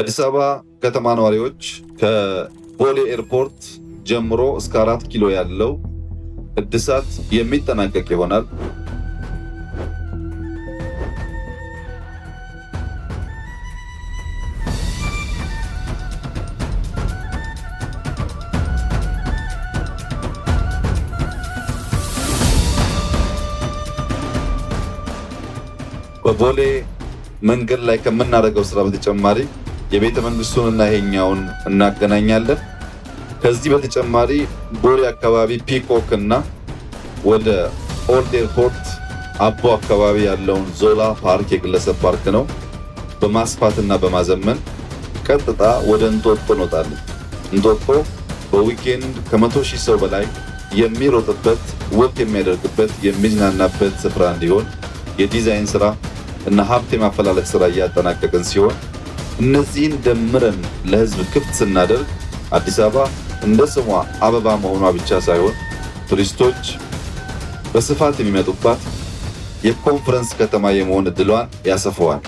አዲስ አበባ ከተማ ነዋሪዎች ከቦሌ ኤርፖርት ጀምሮ እስከ 4 ኪሎ ያለው እድሳት የሚጠናቀቅ ይሆናል። በቦሌ መንገድ ላይ ከምናደርገው ስራ በተጨማሪ የቤተ መንግስቱንና ይሄኛውን እናገናኛለን። ከዚህ በተጨማሪ ቦሌ አካባቢ ፒኮክ እና ወደ ኦልድ ኤርፖርት አቦ አካባቢ ያለውን ዞላ ፓርክ የግለሰብ ፓርክ ነው በማስፋትና በማዘመን ቀጥታ ወደ እንጦጦ እንወጣለን። እንጦጦ በዊኬንድ ከ100,000 ሰው በላይ የሚሮጥበት ወክ የሚያደርግበት የሚዝናናበት ስፍራ እንዲሆን የዲዛይን ስራ እና ሀብት የማፈላለግ ስራ እያጠናቀቅን ሲሆን እነዚህን ደምረን ለህዝብ ክፍት ስናደርግ አዲስ አበባ እንደ ስሟ አበባ መሆኗ ብቻ ሳይሆን ቱሪስቶች በስፋት የሚመጡባት የኮንፈረንስ ከተማ የመሆን እድሏን ያሰፋዋል።